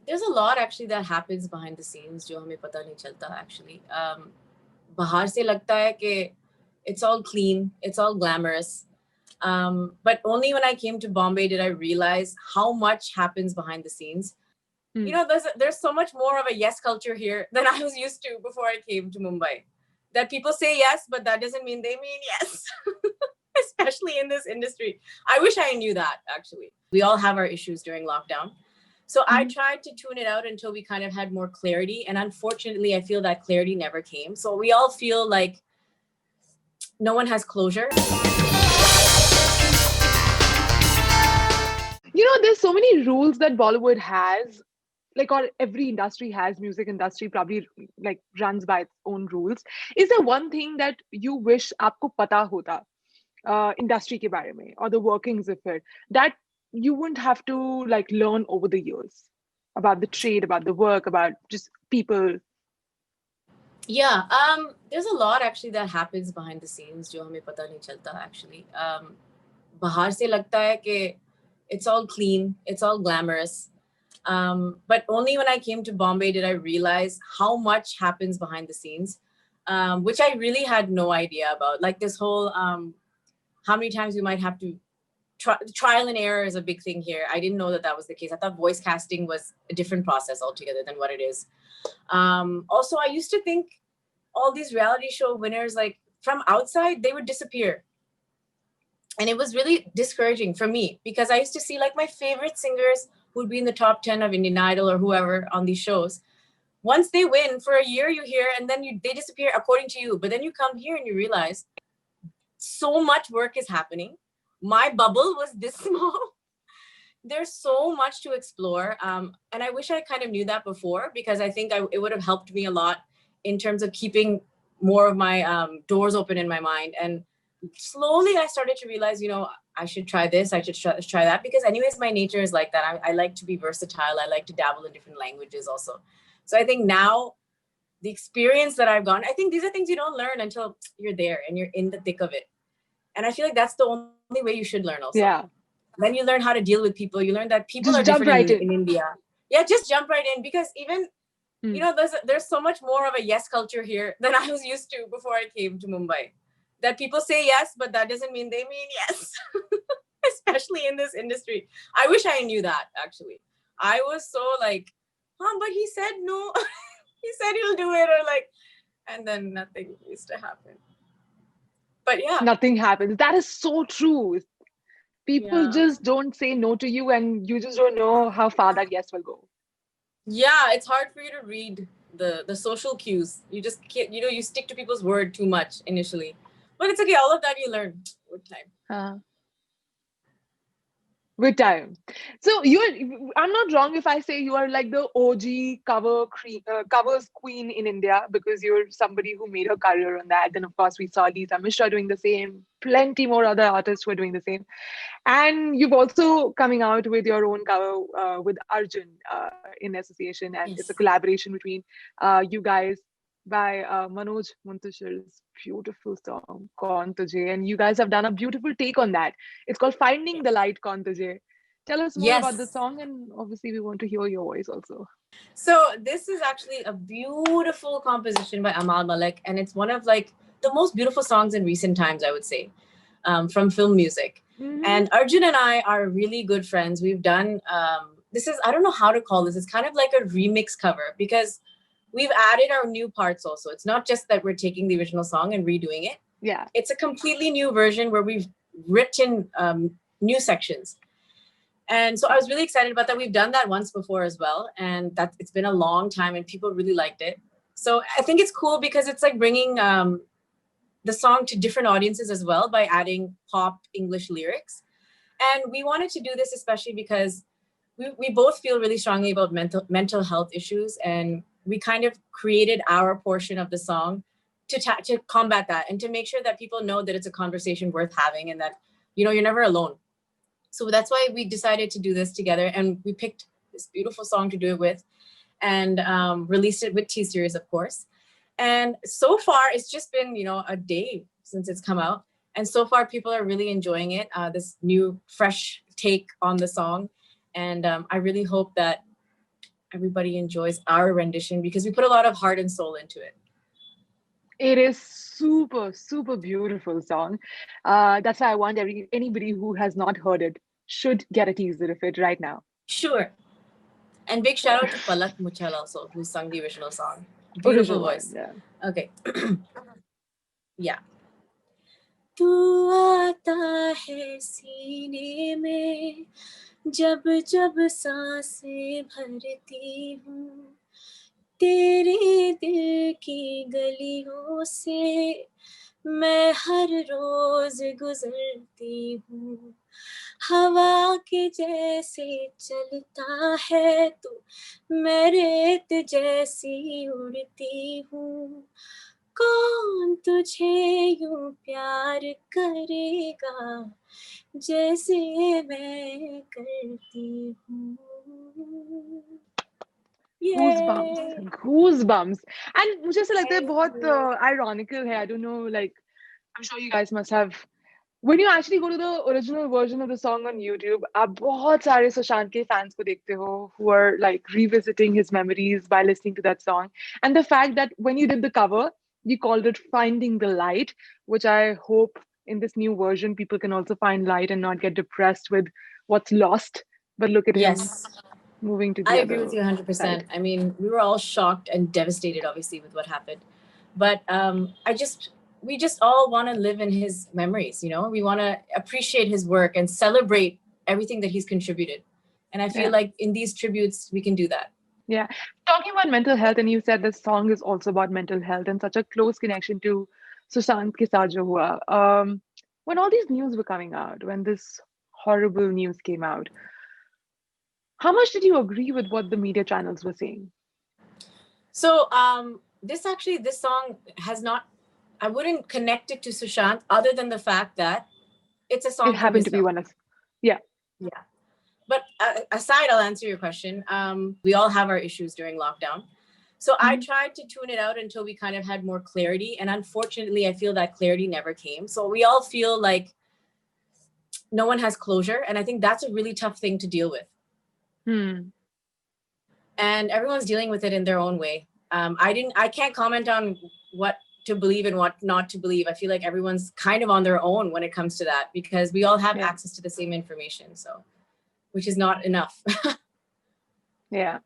There's a lot actually that happens behind the scenes जो हमें पता नहीं चलता actually. बाहर से लगता है कि it's all clean, it's all glamorous. But only when I came to Bombay did I realize how much happens behind the scenes. You know, there's so much more of a yes culture here than I was used to before I came to Mumbai. That people say yes, but that doesn't mean they mean yes. Especially in this industry. I wish I knew that, actually. We all have our issues during lockdown. So I tried to tune it out until we kind of had more clarity. And unfortunately, I feel that clarity never came. So we all feel like no one has closure. You know, there's so many rules that Bollywood has, like, or every industry has, music industry probably like runs by its own rules. Is there one thing that you wish आपको पता होता industry के बारे में, or the workings of it, that you wouldn't have to like learn over the years about the trade, about the work, about just people? Yeah, there's a lot actually that happens behind the scenes जो हमें पता नहीं चलता actually. बाहर से लगता है कि it's all clean, it's all glamorous. But only when I came to Bombay did I realize how much happens behind the scenes, which I really had no idea about. Like this whole how many times we might have to trial and error is a big thing here. I didn't know that that was the case. I thought voice casting was a different process altogether than what it is. Also, I used to think all these reality show winners, like from outside, they would disappear. And it was really discouraging for me because I used to see like my favorite singers who would be in the top 10 of Indian Idol or whoever on these shows. Once they win for a year, you hear, and then they disappear according to you. But then you come here and you realize so much work is happening. My bubble was this small. There's so much to explore. And I wish I kind of knew that before because I think it would have helped me a lot in terms of keeping more of my doors open in my mind. And slowly I started to realize, you know, I should try this, I should try that, because anyways, my nature is like that. I like to be versatile. I like to dabble in different languages also. So I think now the experience that I've gone, I think these are things you don't learn until you're there and you're in the thick of it. And I feel like that's the only way you should learn also. Yeah. Then you learn how to deal with people. You learn that people Just are jump different right in India. Yeah, just jump right in, because even you know, there's so much more of a yes culture here than I was used to before I came to Mumbai. That people say yes, but that doesn't mean they mean yes. Especially in this industry. I wish I knew that, actually. I was so like, but he said no. He said he'll do it, or like, and then nothing used to happen. But yeah. Nothing happens. That is so true. People just don't say no to you, and you just don't know how far that yes will go. Yeah, it's hard for you to read the social cues. You just can't, you know, you stick to people's word too much initially. But it's okay. All of that you learn with time. With time. So I'm not wrong if I say you are like the OG covers queen in India, because you're somebody who made a career on that. Then of course we saw Lisa Mishra doing the same, plenty more other artists were doing the same. And you've also coming out with your own cover with Arjun in association, and it's a collaboration between you guys by Manoj Muntashar's beautiful song Kaun Tujeh, and you guys have done a beautiful take on that. It's called Finding the Light, Kaun Tujeh. Tell us more about the song, and obviously we want to hear your voice also. So this is actually a beautiful composition by Amal Malik, and it's one of like the most beautiful songs in recent times, I would say, from film music. And Arjun and I are really good friends. We've done this is, I don't know how to call this. It's kind of like a remix cover, because we've added our new parts also. It's not just that we're taking the original song and redoing it. Yeah. It's a completely new version where we've written new sections. And so I was really excited about that. We've done that once before as well. And it's been a long time and people really liked it. So I think it's cool because it's like bringing the song to different audiences as well by adding pop English lyrics. And we wanted to do this especially because we both feel really strongly about mental health issues, and we kind of created our portion of the song to combat that and to make sure that people know that it's a conversation worth having and that, you know, you're never alone. So that's why we decided to do this together, and we picked this beautiful song to do it with, and released it with T-Series, of course. And so far, it's just been, you know, a day since it's come out. And so far, people are really enjoying it, this new, fresh take on the song. And I really hope that everybody enjoys our rendition because we put a lot of heart and soul into it. It is super, super beautiful song. That's why I want anybody who has not heard it should get a teaser of it right now. Sure. And big shout out to Palak Muchal also, who sung the original song. Beautiful Original voice. one, yeah. Okay. Yeah. तू आता है सीने में जब जब सांसें भरती हूँ तेरे दिल की गलियों से मैं हर रोज गुजरती हूँ हवा के जैसे चलता है तू मैं रेत जैसी उड़ती हूँ कौन तुझे यूं प्यार करेगा जैसे मैं करती हूँ Goosebumps. And मुझे ऐसा लगता है बहुत ironical है. I don't know, like, I'm sure you guys must have. When you actually go to the original version of the song on YouTube, आप बहुत सारे सुशांत के fans को देखते हो who are like revisiting his memories by listening to that song. And the fact that when you did the cover, you called it Finding the Light, which I hope in this new version people can also find light and not get depressed with what's lost. But look at him moving to the I other agree with you 100%. side. I mean, we were all shocked and devastated, obviously, with what happened. But we just all want to live in his memories, you know? We want to appreciate his work and celebrate everything that he's contributed. And I feel like in these tributes, we can do that. Yeah. Talking about mental health, and you said this song is also about mental health and such a close connection to Sushant ke saath jo hua. When all these news were coming out, when this horrible news came out, how much did you agree with what the media channels were saying? So this song has not, I wouldn't connect it to Sushant other than the fact that it's a song. It happened to be one of, yeah. But aside, I'll answer your question. We all have our issues during lockdown. So I tried to tune it out until we kind of had more clarity. And unfortunately, I feel that clarity never came. So we all feel like no one has closure. And I think that's a really tough thing to deal with. And everyone's dealing with it in their own way. I can't comment on what to believe and what not to believe. I feel like everyone's kind of on their own when it comes to that because we all have access to the same information. So, which is not enough. Yeah.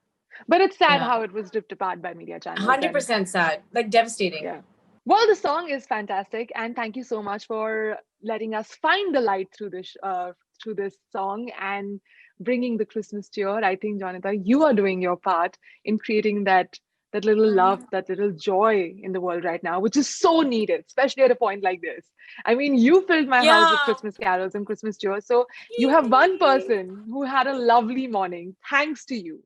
But it's sad how it was ripped apart by media channels. 100% sad, like devastating. Yeah. Well, the song is fantastic, and thank you so much for letting us find the light through this song and bringing the Christmas cheer. I think, Jonita, you are doing your part in creating that little love, that little joy in the world right now, which is so needed, especially at a point like this. I mean, you filled my house with Christmas carols and Christmas cheer. So you have one person who had a lovely morning. Thanks to you.